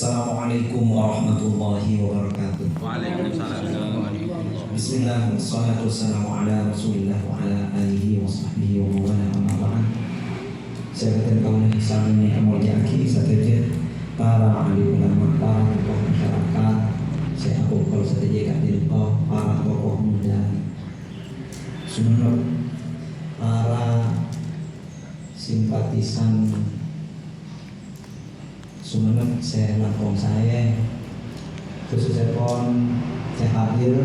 Assalamualaikum warahmatullahi wabarakatuh. Waalaikumsalam. Bismillah, wassalatu wassalamu ala rasulillah wa ala alihi wa sahbihi wa mawala amma ba'd. Sahabat kaum Islam yang mulyaki sahaja para ahli ulama, para tokoh masyarakat, saya aku kalau sahaja kak dirto para tokoh muda Sumeneb, para simpatisan Sumeneb, saya langkong saya khususnya pon saya hadir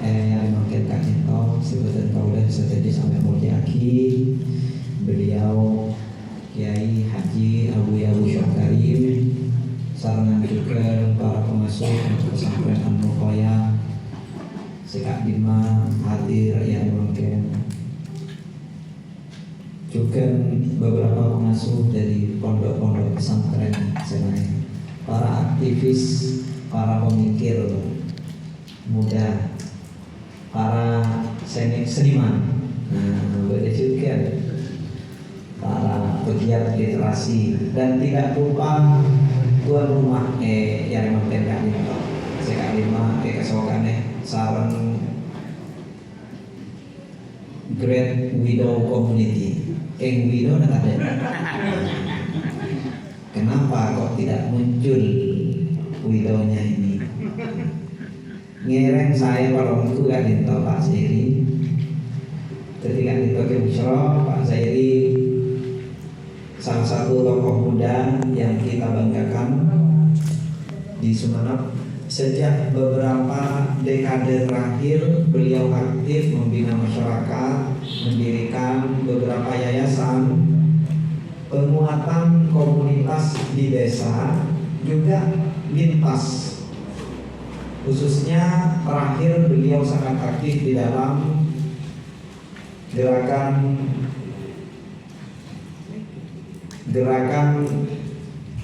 yang makin kak dirto sebetulnya kau dan sahaja sampai mulyaki beliau Kiai Haji Abu Syakarim sarana juga para pengasuh untuk pesantren An-Nuqoyah Sekak Bima hadir yang mungkin juga beberapa pengasuh dari pondok-pondok pesantren selain para aktivis, para pemikir muda, para seniman, ada juga para pegiat literasi dan tidak lupa tuan rumah yang mungkin kami Sekak Bima kesokannya sarang Great Widow Community. Widow ada. Kenapa kok tidak muncul widownya ini? Ngereng saya kalau itu gak dinto Pak Zairi. Ketika dinto ke Bushra, Pak Zairi salah satu tokoh muda yang kita banggakan di Sumeneb. Sejak beberapa dekade terakhir beliau aktif membina masyarakat, mendirikan beberapa yayasan, penguatan komunitas di desa, juga lintas. Khususnya terakhir beliau sangat aktif di dalam gerakan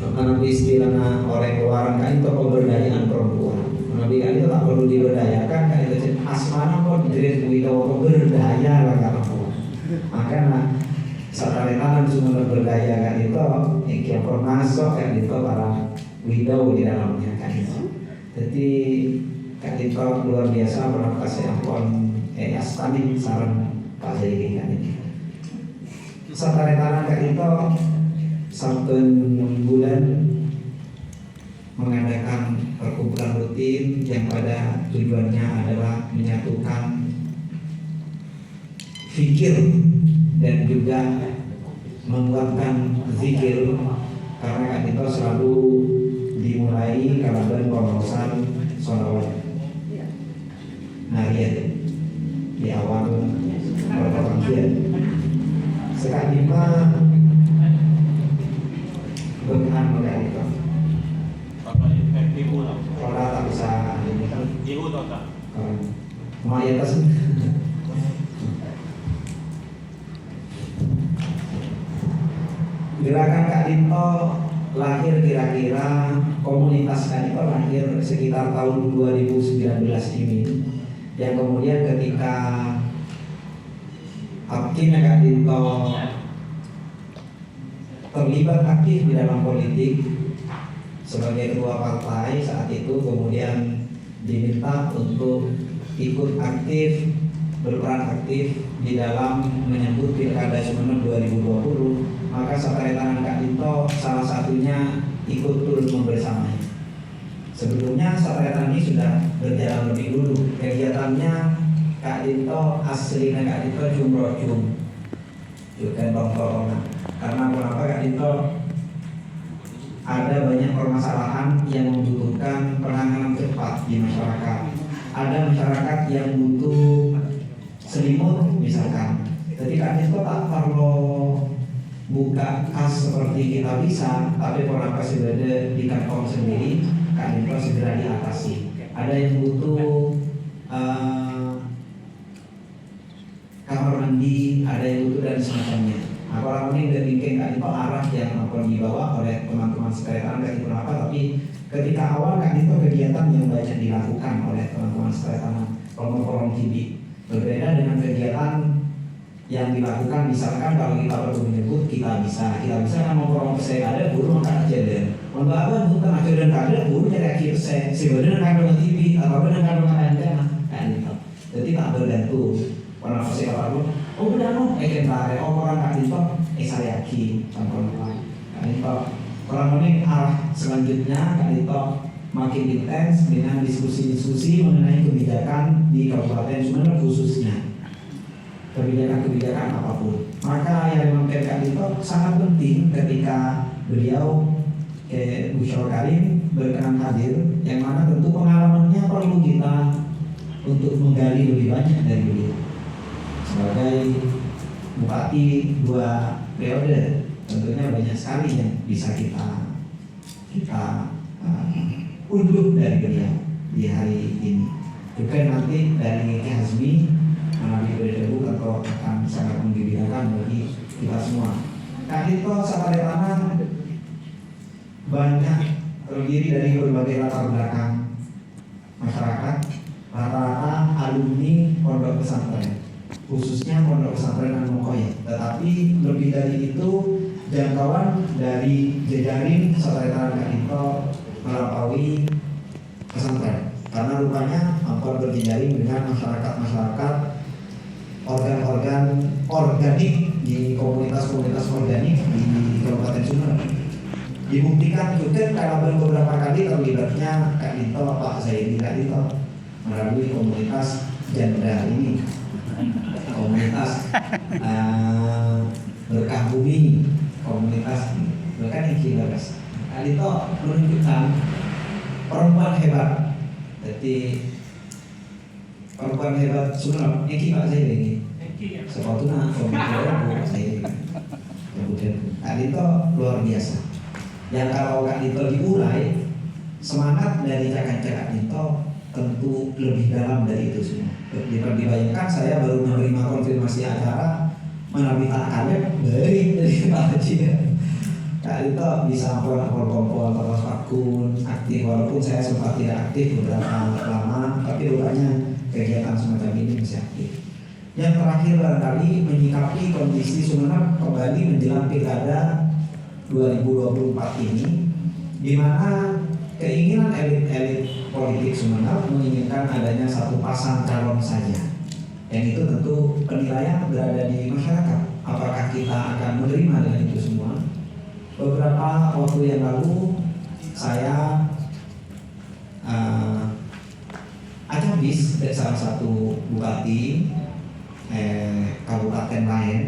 karena istilahnya orang luaran kan itu pemberdayaan perempuan. Nabi kan itu tak perlu diberdayakan kan itu asmana kok Great Widow berdaya lah perempuan. Makanya sataretanan semua berdaya kan itu yang masuk kan itu para widow di dalamnya kan itu. Jadi kan itu luar biasa berapa saya pun astani saran Pak Zairi kan ini. Sataretanan kan itu Sabtu bulan mengadakan perkumpulan rutin yang pada tujuannya adalah menyatukan fikir dan juga menguatkan zikir, karena kan itu selalu dimulai kalaban pengawasan sholawat harian di awal perpanggilan. Sekak Bima berkenan oleh itu. Kalau tak bisa ibu tak mayoritas gerakan Kak Dinto lahir kira-kira komunitas Kak Dinto lahir sekitar tahun 2019 ini, yang kemudian ketika akhirnya Kak Dinto terlibat aktif di dalam politik sebagai ketua partai saat itu, kemudian diminta untuk ikut aktif, berperan aktif di dalam menyambut Pilkada Sumeneb 2020. Maka sataretanan Kak Dinto salah satunya ikut turut membersamai. Sebelumnya sataretanan ini sudah berjalan lebih dulu. Kegiatannya Kak Dinto aslinya Kak Dinto jumroh juga tongkrongan. Karena kenapa Kak Dinto ada banyak permasalahan yang membutuhkan penanganan cepat di masyarakat. Ada masyarakat yang butuh selimut misalkan. Jadi Kak Dinto tak perlu buka kas seperti kita bisa, tapi kenapa sudah ada di kantong sendiri, Kak Dinto segera diatasi. Ada yang butuh kamar mandi, ada yang butuh dan semacamnya. Orang ini udah bikin Kak Dinto arah yang akan dibawa oleh teman-teman sekretariat Kak Dinto apa, tapi ketika awal Kak Dinto kegiatan yang banyak dilakukan oleh teman-teman sekretariat kolom-kolom TV berbeda dengan kegiatan yang dilakukan. Misalkan kalau kita perlu menyebut kita bisa kan mau proses ada guru maka aja deh Untuk apa bukan aja dan kada pun jadi akhir sebenarnya kandungan TV apa benar kandungan anda kan itu. Jadi tak bergantung orang pasti apa pun. Oh benar no, kentare orang kan itu saya yakin contohnya kan itu orang ini arah selanjutnya kan itu makin intens dengan diskusi-diskusi mengenai kebijakan di Kabupaten Sumeneb khususnya kebijakan-kebijakan apapun. Maka yang memang itu sangat penting ketika beliau Busyro Karim berkenan hadir, yang mana tentu pengalamannya perlu kita untuk menggali lebih banyak dari beliau. Sebagai bupati 2 periode, tentunya banyak sekali yang bisa kita unduh dari beliau di hari ini. Juga nanti dari Ki Hazmi melalui periode atau akan sangat menggembirakan bagi kita semua. Kadito Sataretana banyak terdiri dari berbagai latar belakang masyarakat, rata-rata alumni pondok pesantren, khususnya pondok pesantren Al-Muqoyyad. Tetapi lebih dari itu jangkauan dari jejaring Sataretana Kadito melampaui pesantren, karena rupanya ampun berjejaring dengan masyarakat organ-organ organik di komunitas-komunitas organik di Kabupaten Sumeneb. Dibuktikan juga karena beberapa kali terlibatnya Kak Dito, Pak Zaidi Kak Dito melalui komunitas Janda ini, komunitas Berkah Bumi, komunitas Berkah Ikilas. Kak Dito menunjukkan perempuan hebat. Jadi perempuan hebat Sumeneb, Eki Pak Zaidi ini. Sepatutnya komunitas Pak Zaidi. Kemudian Kak Dito luar biasa. Yang kalau Kak Dito diurai, semangat dari Kak Dito tentu lebih dalam dari itu semua. Dibayangkan saya baru menerima konfirmasi acara menabi takannya dari Pak Haji. Kak Dito bisa kompol terus akun aktif, walaupun saya sempat tidak aktif beberapa lama, tapi rupanya kegiatan semacam ini masih aktif. Yang terakhir barangkali menyikapi kondisi Sumeneb kembali menjelang pilkada 2024 ini, di mana keinginan elit-elit politik Sumeneb menginginkan adanya satu pasang calon saja. Yang itu tentu penilaian berada di masyarakat. Apakah kita akan menerima dengan itu semua? Beberapa waktu yang lalu saya ada bis dari salah satu bupati kabupaten lain.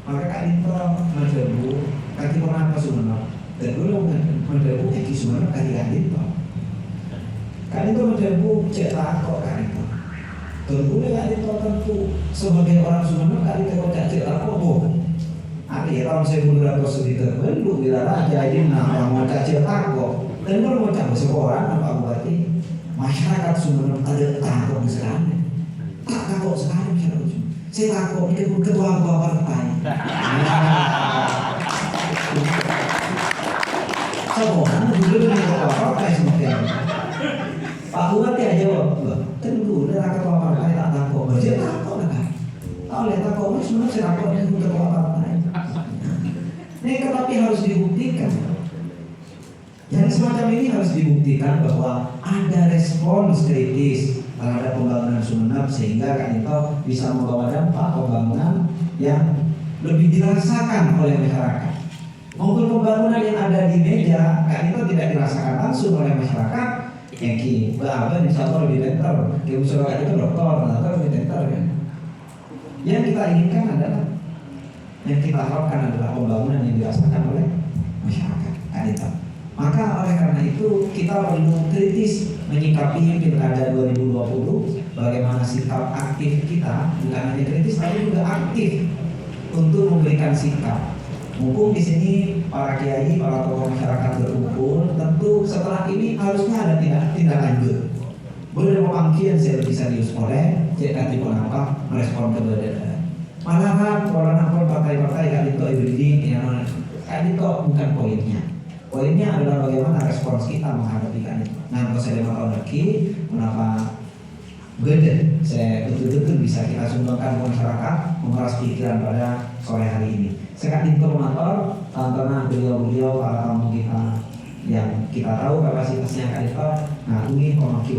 Maka Kak Dito mendebu kaki orang ke Sumeneb, dan dulu mendebu kaki Sumeneb kaki Kak Dito. Kak Dito mendebu cek takok Kak Dito. Dulu Kak Dito tentu sebagai orang Sumeneb Kak Dito cek takok boh. Ada tahun 1900 belum bila raja ini orang mau cek takok. Dan kalau mau cek seorang apa bupati masyarakat Sumeneb ada takok sekali. Tak takok sekali masyarakat. Saya takut ini ketua partai. Semua dulu dengan ketua partai seperti itu. Pak Bupati aja jawab, tentu dengan ketua partai tak takut. Dia takut kan? Tahu lihat takut, sebenarnya saya takut dengan ketua partai. Ini tetapi harus dibuktikan. Yang semacam ini harus dibuktikan bahwa ada respons kritis terhadap pembangunan Sumeneb, sehingga Kak Dito bisa membawa dampak pembangunan yang lebih dirasakan oleh masyarakat. Maupun pembangunan yang ada di meja, Kak Dito tidak dirasakan langsung oleh masyarakat. Yang berapa insya Allah lebih pintar. Kita usul Kak Dito dokter, atau lebih pintar kan. Yang kita inginkan adalah, yang kita harapkan adalah pembangunan yang dirasakan oleh masyarakat Kak Dito. Maka oleh karena itu kita perlu kritis menyikapi pilkada 2020, bagaimana sikap aktif kita, bukan hanya kritis tapi juga aktif untuk memberikan sikap. Mumpung di sini para kiai, para tokoh masyarakat berkumpul, tentu setelah ini harusnya ada tindak lanjut. Boleh pemangkian saya bisa serius oleh cek nanti apa merespon keberadaan. Malahan kalau partai-partai Kak Dito ini, Kak Dito bukan poinnya. Poinnya adalah bagaimana respons kita menghadapi kan itu. Nah, kalau saya 5 tahun lagi, kenapa beda? Saya betul-betul bisa kita sumbangkan ke masyarakat, memeras pikiran pada sore hari ini. Saya Kak Dito Motor, tantangan beliau-beliau para tamu kita yang kita tahu kapasitasnya Kak Nita, nah ini pemaki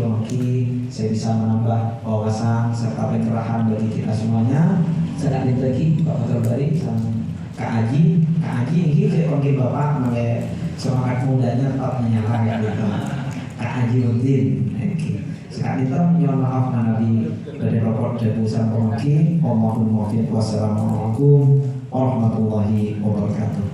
saya bisa menambah wawasan serta pencerahan bagi kita semuanya. Saya Kak lagi Pak Fathul Bari sama Kak Aji ini saya panggil Bapak pakai semangat mudanya tetap menyala ya gitu. Kak Aji Udin, Kak Nita mohon maaf mengenai dari raport dari perusahaan pemaki. Mohon maaf. Wassalamualaikum warahmatullahi wabarakatuh.